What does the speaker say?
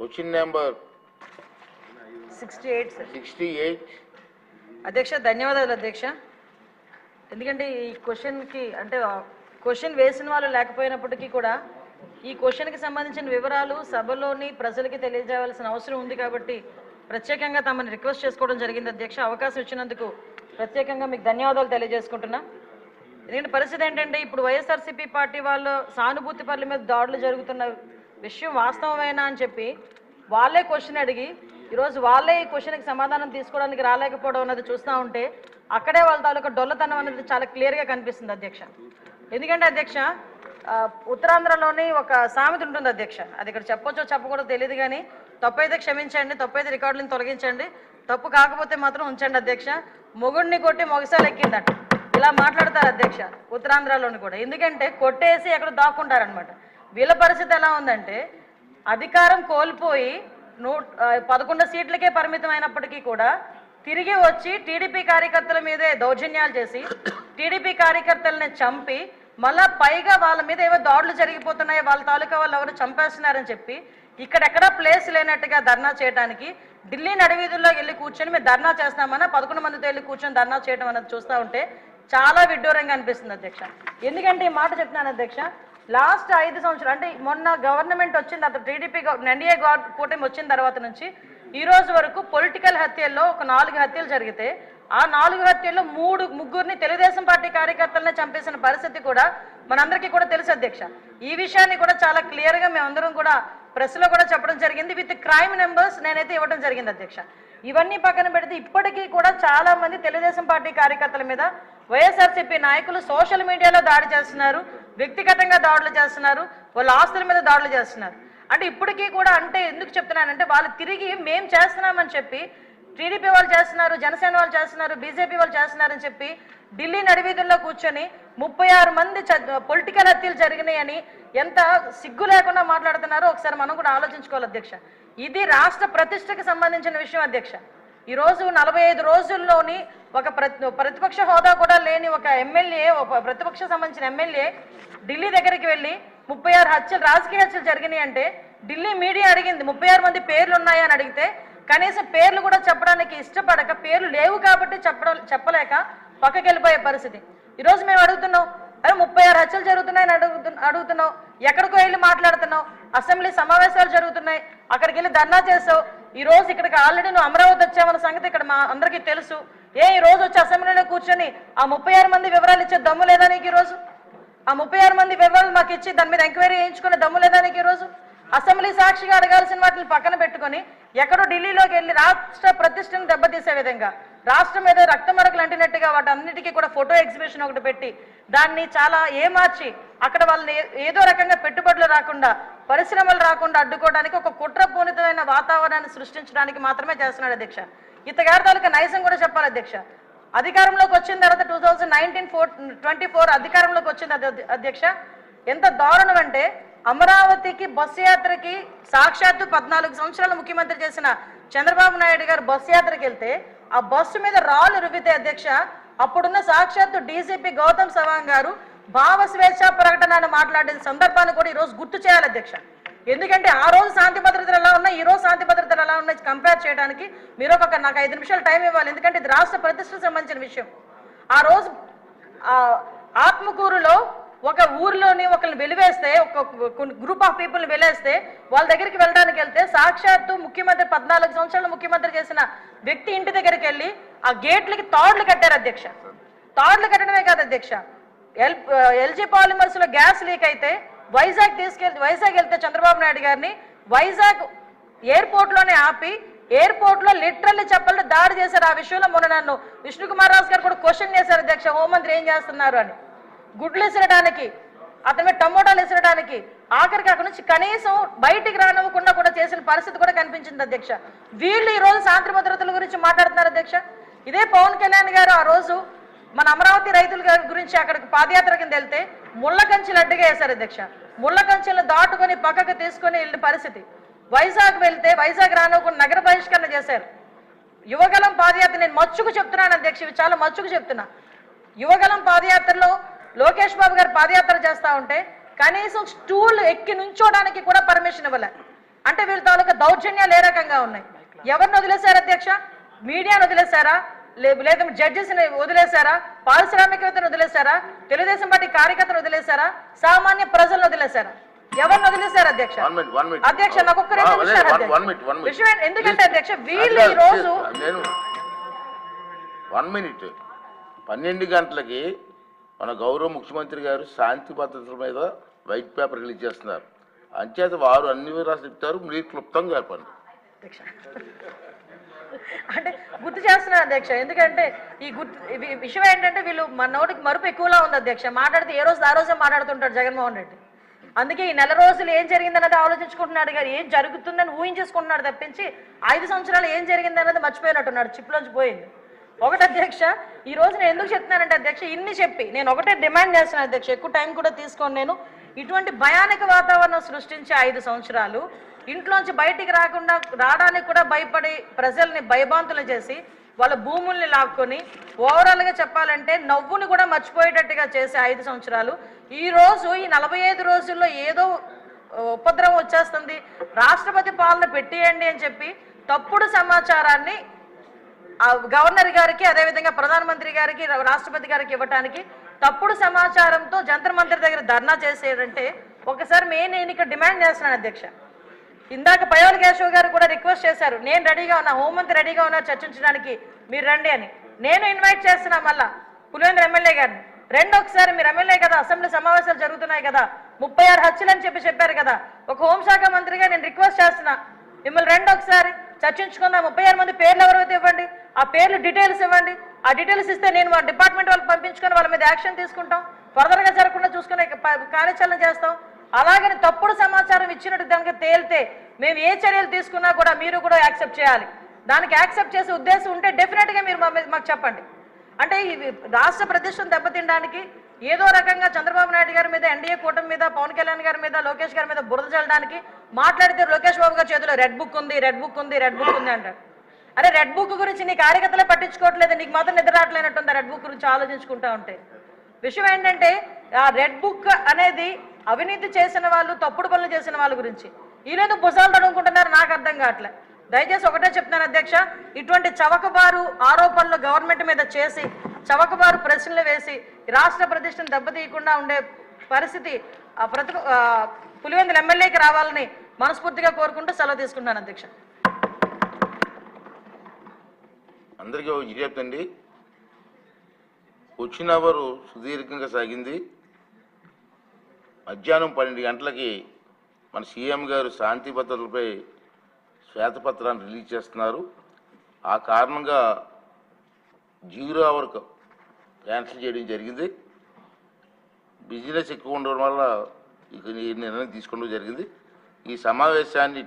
Question number 68 sir. 68. అధ్యక్ష ధన్యవాదాలు అధ్యక్ష. ఎందుకంటే ఈ క్వశ్చన్కి అంటే క్వశ్చన్ వేసిన వాళ్ళు లేకపోయినప్పటికీ కూడా ఈ క్వశ్చన్కి సంబంధించిన వివరాలు సభలోని ప్రజలకి తెలియజేయవలసిన అవసరం ఉంది కాబట్టి ప్రత్యేకంగా తమని రిక్వెస్ట్ చేసుకోవడం జరిగింది అధ్యక్ష. అవకాశం ఇచ్చినందుకు ప్రత్యేకంగా మీకు ధన్యవాదాలు తెలియజేసుకుంటున్నా. ఎందుకంటే పరిస్థితి ఏంటంటే ఇప్పుడు వైఎస్ఆర్సీపీ పార్టీ వాళ్ళు సానుభూతి పనుల మీద దాడులు జరుగుతున్న విషయం వాస్తవమేనా అని చెప్పి వాళ్ళే క్వశ్చన్ అడిగి ఈరోజు వాళ్ళే ఈ క్వశ్చన్కి సమాధానం తీసుకోవడానికి రాలేకపోవడం అన్నది చూస్తూ ఉంటే అక్కడే వాళ్ళ తాలూకా డొల్లతనం అనేది చాలా క్లియర్గా కనిపిస్తుంది అధ్యక్ష. ఎందుకంటే అధ్యక్ష ఉత్తరాంధ్రలోని ఒక సామెత ఉంటుంది అధ్యక్ష, అది ఇక్కడ చెప్పొచ్చో చెప్పకూడదో తెలియదు కానీ తప్పైతే క్షమించండి, తప్పైతే రికార్డులను తొలగించండి, తప్పు కాకపోతే మాత్రం ఉంచండి అధ్యక్ష. మొగుడిని కొట్టి మొగసాలు ఎక్కిందట ఇలా మాట్లాడతారు అధ్యక్ష ఉత్తరాంధ్రలోని కూడా. ఎందుకంటే కొట్టేసి ఎక్కడ దాక్కుంటారనమాట. వీళ్ళ పరిస్థితి ఎలా ఉందంటే అధికారం కోల్పోయి 11 సీట్లకే పరిమితం అయినప్పటికీ కూడా తిరిగి వచ్చి టీడీపీ కార్యకర్తల మీదే దౌర్జన్యాలు చేసి టీడీపీ కార్యకర్తలని చంపి మళ్ళా పైగా వాళ్ళ మీద ఏవో దాడులు జరిగిపోతున్నాయో వాళ్ళ తాలూకా వాళ్ళు ఎవరు చంపేస్తున్నారని చెప్పి ఇక్కడెక్కడా ప్లేస్ లేనట్టుగా ధర్నా చేయడానికి ఢిల్లీ నడివీధుల్లోకి వెళ్ళి కూర్చొని మేము ధర్నా చేస్తామన్నా 11 మందితో వెళ్ళి కూర్చొని ధర్నా చేయడం అన్నది చూస్తూ ఉంటే చాలా విడ్డూరంగా అనిపిస్తుంది అధ్యక్ష. ఎందుకంటే ఈ మాట చెప్తున్నాను అధ్యక్ష, లాస్ట్ 5 సంవత్సరాలు అంటే మొన్న గవర్నమెంట్ వచ్చింది అతను టీడీపీ ఎన్డీఏ కూటమి వచ్చిన తర్వాత నుంచి ఈ రోజు వరకు పొలిటికల్ హత్యల్లో ఒక 4 హత్యలు జరిగితే ఆ 4 హత్యల్లో ముగ్గురిని తెలుగుదేశం పార్టీ కార్యకర్తలనే చంపేసిన పరిస్థితి కూడా మనందరికీ కూడా తెలుసు అధ్యక్ష. ఈ విషయాన్ని కూడా చాలా క్లియర్గా మేమందరం కూడా ప్రెస్లో కూడా చెప్పడం జరిగింది. విత్ క్రైమ్ నెంబర్స్ నేనైతే ఇవ్వడం జరిగింది అధ్యక్ష. ఇవన్నీ పక్కన పెడితే ఇప్పటికీ కూడా చాలా మంది తెలుగుదేశం పార్టీ కార్యకర్తల మీద వైఎస్ఆర్సీపీ నాయకులు సోషల్ మీడియాలో దాడి చేస్తున్నారు, వ్యక్తిగతంగా దాడులు చేస్తున్నారు, వాళ్ళ ఆస్తుల మీద దాడులు చేస్తున్నారు. అంటే ఇప్పటికీ కూడా అంటే ఎందుకు చెప్తున్నానంటే వాళ్ళు తిరిగి మేము చేస్తున్నామని చెప్పి టీడీపీ వాళ్ళు చేస్తున్నారు, జనసేన వాళ్ళు చేస్తున్నారు, బీజేపీ వాళ్ళు చేస్తున్నారని చెప్పి ఢిల్లీ నడివీధుల్లో కూర్చొని 36 మంది పొలిటికల్ హత్యలు జరిగినాయని ఎంత సిగ్గు లేకుండా మాట్లాడుతున్నారో ఒకసారి మనం కూడా ఆలోచించుకోవాలి అధ్యక్ష. ఇది రాష్ట్ర ప్రతిష్టకు సంబంధించిన విషయం అధ్యక్ష. ఈరోజు 45 రోజుల్లోని ఒక ప్రతిపక్ష హోదా కూడా లేని ఒక ఎమ్మెల్యే, ఒక ప్రతిపక్ష సంబంధించిన ఎమ్మెల్యే ఢిల్లీ దగ్గరికి వెళ్ళి 36 హత్యలు రాజకీయ హత్యలు జరిగినాయి అంటే ఢిల్లీ మీడియా అడిగింది 36 మంది పేర్లు ఉన్నాయా అని అడిగితే కనీసం పేర్లు కూడా చెప్పడానికి ఇష్టపడక పేర్లు లేవు కాబట్టి చెప్పలేక పక్కకి వెళ్ళిపోయే పరిస్థితి. ఈరోజు మేము అడుగుతున్నాం, అరే 36 హత్యలు జరుగుతున్నాయని అడుగుతున్నావు, ఎక్కడికో వెళ్ళి మాట్లాడుతున్నావు, అసెంబ్లీ సమావేశాలు జరుగుతున్నాయి అక్కడికి వెళ్ళి ధర్నా చేసావు. ఈ రోజు ఇక్కడికి ఆల్రెడీ నువ్వు అమరావతి వచ్చావన్న సంగతి ఇక్కడ మా అందరికీ తెలుసు. ఈ రోజు వచ్చి అసెంబ్లీలో కూర్చొని ఆ 36 మంది వివరాలు ఇచ్చే దమ్ము లేదా నీకు? ఈరోజు ఆ 36 మంది వివరాలు మాకు ఇచ్చి దాని మీద ఎంక్వైరీ చేయించుకునే దమ్ము లేదా నీకు? ఈరోజు అసెంబ్లీ సాక్షిగా అడగాల్సిన వాటిని పక్కన పెట్టుకొని ఎక్కడో ఢిల్లీలోకి వెళ్ళి రాష్ట్ర ప్రతిష్టను దెబ్బతీసే విధంగా రాష్ట్రం మీద రక్తమరకలు అంటినట్టుగా వాటి అన్నిటికీ కూడా ఫోటో ఎగ్జిబిషన్ ఒకటి పెట్టి దాన్ని చాలా ఏమార్చి అక్కడ వాళ్ళని ఏదో రకంగా పెట్టుబడులు రాకుండా పరిశ్రమలు రాకుండా అడ్డుకోవడానికి ఒక కుట్రపూరితమైన వాతావరణాన్ని సృష్టించడానికి మాత్రమే చేస్తున్నాడు అధ్యక్ష. ఇతగారి తాలూకా నైజం కూడా చెప్పాలి అధ్యక్ష. అధికారంలోకి వచ్చిన తర్వాత 2024 అధికారంలోకి వచ్చింది అధ్యక్ష. ఎంత దారుణం అంటే అమరావతికి బస్సు యాత్రకి సాక్షాత్తు 14 సంవత్సరాలు ముఖ్యమంత్రి చేసిన చంద్రబాబు నాయుడు గారు బస్సు యాత్రకి వెళ్తే ఆ బస్సు మీద రాళ్ళు రువితే అధ్యక్ష అప్పుడున్న సాక్షాత్తు డీజీపీ గౌతమ్ సవాంగ్ గారు భావ స్వేచ్ఛ ప్రకటన మాట్లాడిన సందర్భాన్ని కూడా ఈరోజు గుర్తు చేయాలి అధ్యక్ష. ఎందుకంటే ఆ రోజు శాంతి భద్రతలు ఎలా ఉన్నాయి, ఈ రోజు శాంతి భద్రతలు ఎలా ఉన్నాయి కంపేర్ చేయడానికి మీరు నాకు 5 నిమిషాలు టైం ఇవ్వాలి. ఎందుకంటే ఇది రాష్ట్ర ప్రతిష్టకు సంబంధించిన విషయం. ఆ రోజు ఆత్మకూరులో ఒక ఊర్లోని ఒకరిని వెలివేస్తే ఒక గ్రూప్ ఆఫ్ పీపుల్ని వెలేస్తే వాళ్ళ దగ్గరికి వెళ్ళడానికి వెళ్తే సాక్షాత్తు ముఖ్యమంత్రి 14 సంవత్సరాలు ముఖ్యమంత్రి చేసిన వ్యక్తి ఇంటి దగ్గరికి వెళ్ళి ఆ గేట్లకి తాడులు కట్టారు అధ్యక్ష. తాడులు కట్టడమే కాదు అధ్యక్ష, ఎల్జీ పాలిమర్స్ లో గ్యాస్ లీక్ అయితే వైజాగ్ వెళ్తే చంద్రబాబు నాయుడు గారిని వైజాగ్ ఎయిర్పోర్ట్ లోనే ఆపి ఎయిర్పోర్ట్ లో లిటరల్లీ చెప్పాలంటే దాడి చేశారు. ఆ విషయంలో మొన్న నన్ను విష్ణుకుమార్ రాజు గారు కూడా క్వశ్చన్ చేశారు అధ్యక్ష, హోంమంత్రి ఏం చేస్తున్నారు అని. గుడ్లు విసరడానికి అతని టమోటాలు విసరడానికి ఆఖరికి అక్కడ నుంచి కనీసం బయటికి రానివ్వకుండా కూడా చేసిన పరిస్థితి కూడా కనిపించింది అధ్యక్ష. వీళ్ళు ఈ రోజు శాంతి భద్రతల గురించి మాట్లాడుతున్నారు అధ్యక్ష. ఇదే పవన్ కళ్యాణ్ గారు ఆ రోజు మన అమరావతి రైతుల గురించి అక్కడికి పాదయాత్ర కింద వెళ్తే ముళ్ళ కంచెలు అడ్డుగా వేశారు అధ్యక్ష. ముళ్ళ కంచెలు దాటుకొని పక్కకు తీసుకొని వెళ్ళిన పరిస్థితి. వైజాగ్ వెళ్తే వైజాగ్ రానివ్వకుండా నగర బహిష్కరణ చేశారు. యువగలం పాదయాత్ర నేను మచ్చుకు చెప్తున్నాను అధ్యక్ష, ఇవి చాలా మచ్చుకు చెప్తున్నా. యువగలం పాదయాత్రలో లోకేష్ బాబు గారు పాదయాత్ర చేస్తూ ఉంటే కనీసం స్టూల్ ఎక్కి నుంచోడానికి కూడా పర్మిషన్ ఇవ్వలే. అంటే వీళ్ళ తాలూకా దౌర్జన్యాలు ఏ రకంగా ఉన్నాయి? ఎవరిని వదిలేశారు అధ్యక్ష? మీడియాను వదిలేశారా? లేదా జడ్జెస్ని వదిలేశారా? పారిశ్రామికవేత్తను వదిలేశారా? తెలుగుదేశం పార్టీ కార్యకర్తను వదిలేశారా? సామాన్య ప్రజలను వదిలేశారా? ఎవరిని వదిలేశారు అధ్యక్ష? అధ్యక్ష నాకు ఒక్క విషయం ఎందుకంటే అధ్యక్ష వీళ్ళు ఈ రోజు 1 minute 12 గంటలకి మన గౌరవ ముఖ్యమంత్రి గారు శాంతి భద్రతల మీద వైట్ పేపర్ రిలీజ్ చేస్తున్నారు. అంచేత వారు అన్ని వివరాలు చెప్తారు, మీరు క్లుప్తంగా చెప్పండి. అంటే గుర్తు చేస్తున్నారు అధ్యక్ష, ఎందుకంటే ఈ విషయం ఏంటంటే వీళ్ళు మన నోటికి మరుపు ఎక్కువలా ఉంది అధ్యక్ష. మాట్లాడితే ఏ రోజు ఆ రోజే మాట్లాడుతుంటాడు జగన్మోహన్ రెడ్డి. అందుకే ఈ నెల రోజులు ఏం జరిగిందన్నది ఆలోచించుకుంటున్నాడు కానీ ఏం జరుగుతుందని ఊహించేసుకుంటున్నాడు తప్పించి 5 సంవత్సరాలు ఏం జరిగిందన్నది మర్చిపోయినట్టున్నాడు, చిప్లోంచి పోయింది. ఒకటి అధ్యక్ష, ఈ రోజు నేను ఎందుకు చెప్తున్నానంటే అధ్యక్ష ఇన్ని చెప్పి నేను ఒకటే డిమాండ్ చేస్తున్నాను అధ్యక్ష, ఎక్కువ టైం కూడా తీసుకోను నేను. ఇటువంటి భయానక వాతావరణం సృష్టించే 5 సంవత్సరాలు ఇంట్లోంచి బయటికి రావడానికి కూడా భయపడి ప్రజల్ని భయభాంతులు చేసి వాళ్ళ భూముల్ని లాక్కొని ఓవరాల్గా చెప్పాలంటే నవ్వుని కూడా మర్చిపోయేటట్టుగా చేసే 5 సంవత్సరాలు ఈ రోజు ఈ 45 రోజుల్లో ఏదో ఉపద్రవం వచ్చేస్తుంది, రాష్ట్రపతి పాలన పెట్టేయండి అని చెప్పి తప్పుడు సమాచారాన్ని గవర్నర్ గారికి అదేవిధంగా ప్రధానమంత్రి గారికి రాష్ట్రపతి గారికి ఇవ్వటానికి తప్పుడు సమాచారంతో జంతర్ మంతర్ దగ్గర ధర్నా చేసేటంటే ఒకసారి నేను ఇక్కడ డిమాండ్ చేస్తున్నాను అధ్యక్ష. ఇందాక పయోల్ కేశవ్ గారు కూడా రిక్వెస్ట్ చేశారు, నేను రెడీగా ఉన్నా, హోంమంత్రి రెడీగా ఉన్నా చర్చించడానికి, మీరు రండి అని. నేను ఇన్వైట్ చేస్తున్నా మళ్ళా పులివెందుల ఎమ్మెల్యే గారిని, రెండు ఒకసారి మీరు ఎమ్మెల్యే కదా, అసెంబ్లీ సమావేశాలు జరుగుతున్నాయి కదా, 36 హత్యలు అని చెప్పారు కదా, ఒక హోంశాఖ మంత్రిగా నేను రిక్వెస్ట్ చేస్తున్నా మిమ్మల్ని రెండు ఒకసారి చర్చించుకుందాం. 36 మంది పేర్లు ఎవరైతే ఇవ్వండి, ఆ పేర్లు డీటెయిల్స్ ఇవ్వండి. ఆ డీటెయిల్స్ ఇస్తే నేను మా డిపార్ట్మెంట్ వాళ్ళకి పంపించుకొని వాళ్ళ మీద యాక్షన్ తీసుకుంటాం, ఫర్దర్గా జరగకుండా చూసుకునే కార్యాచరణ చేస్తాం. అలాగని తప్పుడు సమాచారం ఇచ్చినట్టు దానికి తేలితే మేము ఏ చర్యలు తీసుకున్నా కూడా మీరు కూడా యాక్సెప్ట్ చేయాలి. దానికి యాక్సెప్ట్ చేసే ఉద్దేశం ఉంటే డెఫినెట్గా మీరు మాకు చెప్పండి. అంటే ఈ రాష్ట్ర ప్రతిష్టను దెబ్బతినడానికి ఏదో రకంగా చంద్రబాబు నాయుడు గారి మీద, ఎన్డీఏ కూటమి మీద, పవన్ కళ్యాణ్ గారి మీద, లోకేష్ గారి మీద బురద చల్లడానికి మాట్లాడితే లోకేష్ బాబు గారి చేతిలో రెడ్ బుక్ ఉంది అంటారు. అరే రెడ్ బుక్ గురించి నీ కార్యకర్తలే పట్టించుకోవట్లేదు, నీకు మాత్రం నిద్ర రావట్లేనట్టుంది రెడ్ బుక్ గురించి ఆలోచించుకుంటా ఉంటే. విషయం ఏంటంటే ఆ రెడ్ బుక్ అనేది అవినీతి చేసిన వాళ్ళు, తప్పుడు పనులు చేసిన వాళ్ళ గురించి. వీళ్ళేదో భుజాలు తడుముకుంటున్నారు, నాకు అర్థం కావట్లే. దయచేసి ఒకటే చెప్తున్నాను అధ్యక్ష, ఇటువంటి చవకబారు ఆరోపణలు గవర్నమెంట్ మీద చేసి చవకబారు ప్రశ్నలు వేసి రాష్ట్ర ప్రతిష్టను దెబ్బతీయకుండా ఉండే పరిస్థితి పులివెందుల ఎమ్మెల్యేకి రావాలని మనస్ఫూర్తిగా కోరుకుంటూ సెలవు తీసుకుంటున్నాను అధ్యక్ష. అందరికీ ఇది చెప్తండి, వచ్చిన అవరు సుదీర్ఘంగా సాగింది. మధ్యాహ్నం 12 గంటలకి మన సీఎం గారు శాంతి భద్రతలపై శ్వేతపత్రాన్ని రిలీజ్ చేస్తున్నారు. ఆ కారణంగా 0 అవర్కు క్యాన్సిల్ చేయడం జరిగింది. బిజినెస్ ఎక్కువ ఉండడం వల్ల ఇక నిర్ణయం తీసుకోవడం జరిగింది. ఈ సమావేశాన్ని